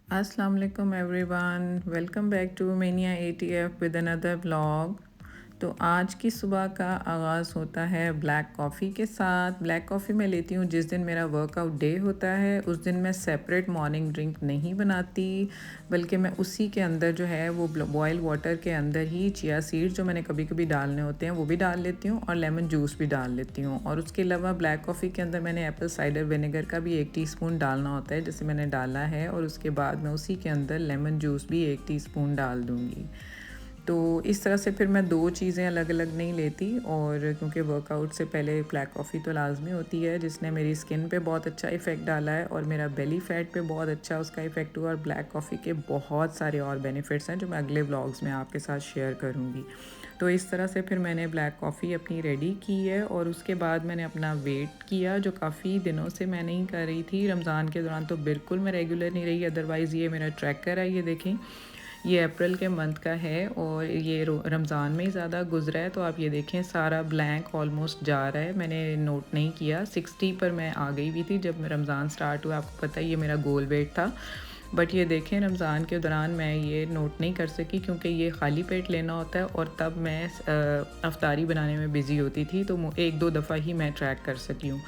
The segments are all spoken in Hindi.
Assalamu alaikum everyone, welcome back to mania ATF with another vlog. तो आज की सुबह का आगाज़ होता है ब्लैक कॉफ़ी के साथ। ब्लैक कॉफ़ी मैं लेती हूँ जिस दिन मेरा वर्कआउट डे होता है, उस दिन मैं सेपरेट मॉर्निंग ड्रिंक नहीं बनाती, बल्कि मैं उसी के अंदर जो है वो बॉयल वाटर के अंदर ही चिया सीड्स जो मैंने कभी कभी डालने होते हैं वो भी डाल लेती हूँ और लेमन जूस भी डाल लेती हूँ। और उसके अलावा ब्लैक कॉफ़ी के अंदर मैंने एप्पल साइडर विनेगर का भी 1 टीस्पून डालना होता है, जैसे मैंने डाला है। और उसके बाद मैं उसी के अंदर लेमन जूस भी 1 टीस्पून डाल दूँगी। तो इस तरह से फिर मैं दो चीज़ें अलग अलग नहीं लेती। और क्योंकि वर्कआउट से पहले ब्लैक कॉफ़ी तो लाजमी होती है, जिसने मेरी स्किन पे बहुत अच्छा इफ़ेक्ट डाला है और मेरा बेली फैट पे बहुत अच्छा उसका इफ़ेक्ट हुआ। और ब्लैक कॉफ़ी के बहुत सारे और बेनिफिट्स हैं जो मैं अगले व्लॉग्स में आपके साथ शेयर करूँगी। तो इस तरह से फिर मैंने ब्लैक कॉफ़ी अपनी रेडी की है और उसके बाद मैंने अपना वेट किया, जो काफ़ी दिनों से मैं नहीं कर रही थी। रमज़ान के दौरान तो बिल्कुल मैं रेगुलर नहीं रही, अदरवाइज़ ये मेरा ट्रैकर है, ये देखें, ये अप्रैल के मंथ का है और ये रमज़ान में ही ज़्यादा गुजरा है। तो आप ये देखें सारा ब्लैंक ऑलमोस्ट जा रहा है, मैंने नोट नहीं किया। 60 पर मैं आ गई भी थी जब रमज़ान स्टार्ट हुआ, आपको पता है ये मेरा गोल वेट था। बट ये देखें रमज़ान के दौरान मैं ये नोट नहीं कर सकी क्योंकि ये खाली पेट लेना होता है और तब मैं अफ्तारी बनाने में बिज़ी होती थी, तो एक दो दफ़ा ही मैं ट्रैक कर सकी हूँ।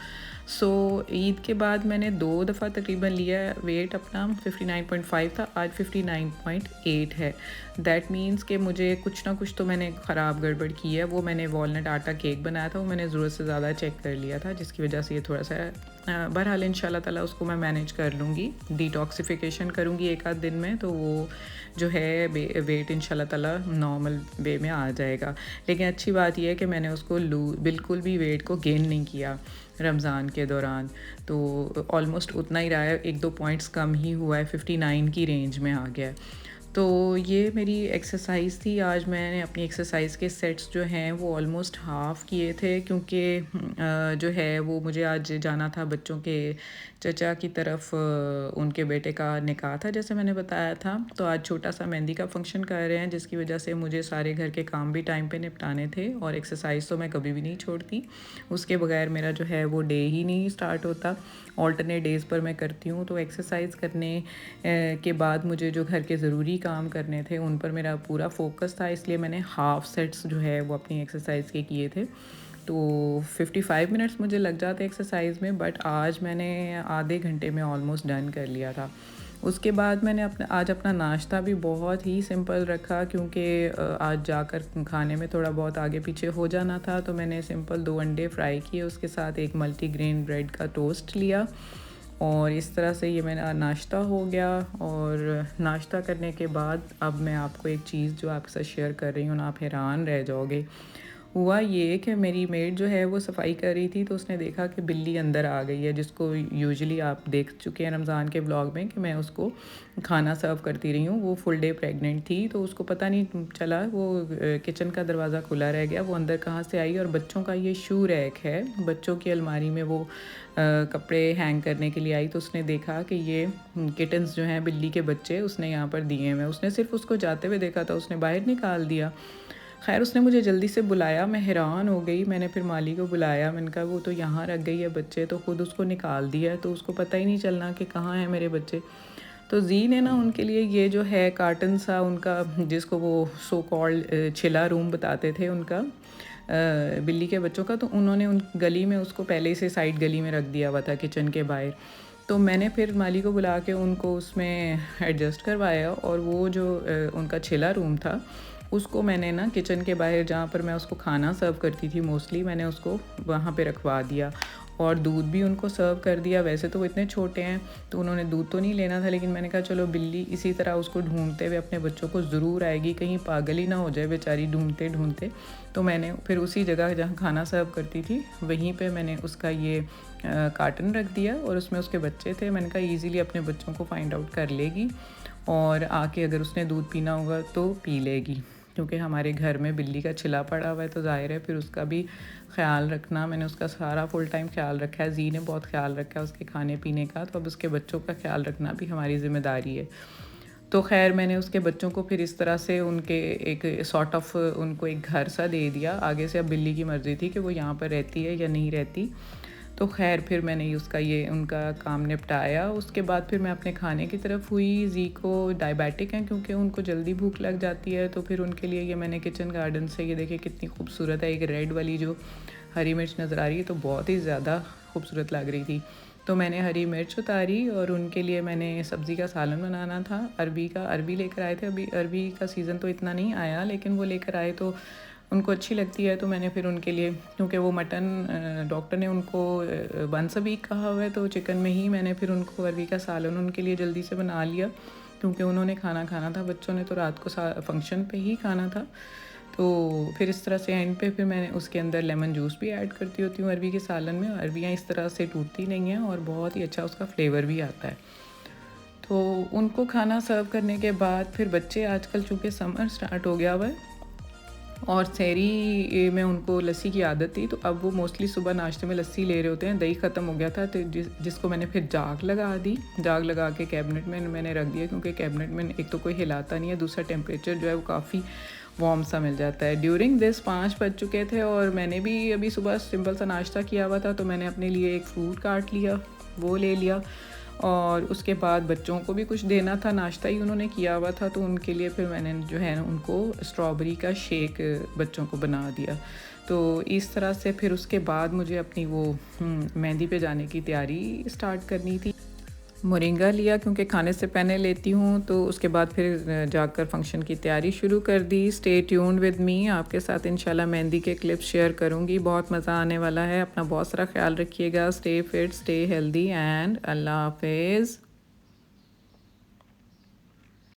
सो ईद के बाद मैंने 2 दफ़ा तकरीबन लिया वेट अपना। 59.5 था, आज 59.8 है। दैट मीन्स कि मुझे कुछ ना कुछ तो मैंने ख़राब गड़बड़ की है। वो मैंने वॉलनट आटा केक बनाया था, वो मैंने ज़रूरत से ज़्यादा चेक कर लिया था, जिसकी वजह से ये थोड़ा सा बहरहाल इंशाल्लाह ताला उसको मैं मैनेज कर लूँगी। डिटॉक्सिफिकेशन करूँगी एक आध दिन में, तो वो जो है वेट इंशाल्लाह ताला नॉर्मल वे में आ जाएगा। लेकिन अच्छी बात यह है कि मैंने उसको बिल्कुल भी वेट को गेन नहीं किया रमज़ान के दौरान, तो ऑलमोस्ट उतना ही रहा है, 1-2 पॉइंट्स कम ही हुआ है, 59 की रेंज में आ गया है। तो ये मेरी एक्सरसाइज़ थी। आज मैंने अपनी एक्सरसाइज़ के सेट्स जो हैं वो ऑलमोस्ट हाफ़ किए थे, क्योंकि जो है वो मुझे आज जाना था बच्चों के चचा की तरफ, उनके बेटे का निकाह था जैसे मैंने बताया था। तो आज छोटा सा मेहंदी का फंक्शन कर रहे हैं, जिसकी वजह से मुझे सारे घर के काम भी टाइम पे निपटाने थे। और एक्सरसाइज़ तो मैं कभी भी नहीं छोड़ती, उसके बगैर मेरा जो है वो डे ही नहीं स्टार्ट होता। ऑल्टरनेट डेज़ पर मैं करती हूँ। तो एक्सरसाइज़ करने के बाद मुझे जो घर के ज़रूरी काम करने थे उन पर मेरा पूरा फोकस था, इसलिए मैंने हाफ़ सेट्स जो है वो अपनी एक्सरसाइज़ के किए थे। तो 55 मिनट्स मुझे लग जाते एक्सरसाइज़ में, बट आज मैंने आधे घंटे में ऑलमोस्ट डन कर लिया था। उसके बाद मैंने आज अपना नाश्ता भी बहुत ही सिंपल रखा, क्योंकि आज जाकर खाने में थोड़ा बहुत आगे पीछे हो जाना था। तो मैंने सिंपल 2 अंडे फ्राई किए, उसके साथ एक मल्टीग्रेन ब्रेड का टोस्ट लिया और इस तरह से ये मेरा नाश्ता हो गया। और नाश्ता करने के बाद अब मैं आपको एक चीज़ जो आपके साथ शेयर कर रही हूँ ना, आप हैरान रह जाओगे। हुआ ये कि मेरी मेड जो है वो सफाई कर रही थी, तो उसने देखा कि बिल्ली अंदर आ गई है, जिसको यूजुअली आप देख चुके हैं रमज़ान के व्लॉग में कि मैं उसको खाना सर्व करती रही हूँ। वो फुल डे प्रेग्नेंट थी, तो उसको पता नहीं चला, वो किचन का दरवाज़ा खुला रह गया, वो अंदर कहाँ से आई। और बच्चों का ये शू रैक है, बच्चों की अलमारी में वो कपड़े हैंग करने के लिए आई, तो उसने देखा कि ये किटन्स जो हैं, बिल्ली के बच्चे, उसने यहाँ पर दिए हैं। उसने सिर्फ उसको जाते हुए देखा था, उसने बाहर निकाल दिया। खैर उसने मुझे जल्दी से बुलाया, मैं हैरान हो गई। मैंने फिर माली को बुलाया, मैंने कहा वो तो यहाँ रख गई है बच्चे, तो ख़ुद उसको निकाल दिया है, तो उसको पता ही नहीं चलना कि कहाँ हैं मेरे बच्चे। तो जी ने ना उनके लिए ये जो है कार्टन सा उनका, जिसको वो सो कॉल्ड छिला रूम बताते थे उनका, बिल्ली के बच्चों का, तो उन्होंने उन गली में उसको पहले से साइड गली में रख दिया हुआ था किचन के बाहर। तो मैंने फिर माली को बुला के उनको उसमें एडजस्ट करवाया और वो जो उनका छिला रूम था उसको मैंने ना किचन के बाहर, जहाँ पर मैं उसको खाना सर्व करती थी मोस्टली, मैंने उसको वहाँ पे रखवा दिया। और दूध भी उनको सर्व कर दिया। वैसे तो वो इतने छोटे हैं तो उन्होंने दूध तो नहीं लेना था, लेकिन मैंने कहा चलो बिल्ली इसी तरह उसको ढूंढते हुए अपने बच्चों को ज़रूर आएगी, कहीं पागल ही ना हो जाए बेचारी ढूंढते ढूंढते। तो मैंने फिर उसी जगह जहाँ खाना सर्व करती थी वहीं पे मैंने उसका ये कार्टन रख दिया और उसमें उसके बच्चे थे। मैंने कहा ईज़िली अपने बच्चों को फाइंड आउट कर लेगी और आके अगर उसने दूध पीना होगा तो पी लेगी, क्योंकि हमारे घर में बिल्ली का छिला पड़ा हुआ है, तो ज़ाहिर है फिर उसका भी ख़्याल रखना। मैंने उसका सारा फुल टाइम ख़्याल रखा है, जी ने बहुत ख़्याल रखा है उसके खाने पीने का, तो अब उसके बच्चों का ख़्याल रखना भी हमारी ज़िम्मेदारी है। तो खैर मैंने उसके बच्चों को फिर इस तरह से उनके एक सॉर्ट ऑफ उनको एक घर सा दे दिया। आगे से अब बिल्ली की मर्ज़ी थी कि वो यहाँ पर रहती है या नहीं रहती। तो खैर फिर मैंने उसका ये उनका काम निपटाया। उसके बाद फिर मैं अपने खाने की तरफ हुई। जी को डायबिटिक हैं क्योंकि उनको जल्दी भूख लग जाती है, तो फिर उनके लिए ये मैंने किचन गार्डन से, ये देखिए कितनी खूबसूरत है, एक रेड वाली जो हरी मिर्च नज़र आ रही है तो बहुत ही ज़्यादा खूबसूरत लग रही थी। तो मैंने हरी मिर्च उतारी और उनके लिए मैंने सब्ज़ी का सालन बनाना था। अरबी लेकर आए थे। अभी अरबी का सीज़न तो इतना नहीं आया, लेकिन वो लेकर आए तो उनको अच्छी लगती है। तो मैंने फिर उनके लिए, क्योंकि वो मटन डॉक्टर ने उनको वंस अ वीक कहा हुआ है, तो चिकन में ही मैंने फिर उनको अरबी का सालन उनके लिए जल्दी से बना लिया, क्योंकि उन्होंने खाना था। बच्चों ने तो रात को फंक्शन पे ही खाना था। तो फिर इस तरह से एंड पे फिर मैंने उसके अंदर लेमन जूस भी ऐड करती होती हूँ अरबी के सालन में। अरबियाँ इस तरह से टूटती नहीं हैं और बहुत ही अच्छा उसका फ्लेवर भी आता है। तो उनको खाना सर्व करने के बाद फिर बच्चे, आजकल चूँकि समर स्टार्ट हो गया हुआ है और सहरी में उनको लस्सी की आदत थी, तो अब वो मोस्टली सुबह नाश्ते में लस्सी ले रहे होते हैं। दही ख़त्म हो गया था, तो जिसको मैंने फिर जाग लगा के कैबिनेट में मैंने रख दिया, क्योंकि कैबिनेट में एक तो कोई हिलाता नहीं है, दूसरा टेम्परेचर जो है वो काफ़ी वार्म सा मिल जाता है। ड्यूरिंग दिस 5 बज चुके थे और मैंने भी अभी सुबह सिंपल सा नाश्ता किया हुआ था, तो मैंने अपने लिए एक फ्रूट काट लिया, वो ले लिया। और उसके बाद बच्चों को भी कुछ देना था, नाश्ता ही उन्होंने किया हुआ था, तो उनके लिए फिर मैंने जो है उनको स्ट्रॉबेरी का शेक बच्चों को बना दिया। तो इस तरह से फिर उसके बाद मुझे अपनी वो मेहंदी पे जाने की तैयारी स्टार्ट करनी थी। मोरिंगा लिया क्योंकि खाने से पहले लेती हूँ, तो उसके बाद फिर जाकर फंक्शन की तैयारी शुरू कर दी। स्टे ट्यून्ड विद मी, आपके साथ इंशाल्लाह मेहंदी के क्लिप्स शेयर करूँगी, बहुत मज़ा आने वाला है। अपना बहुत सारा ख्याल रखिएगा। Stay fit, stay healthy and अल्लाह हाफिज़।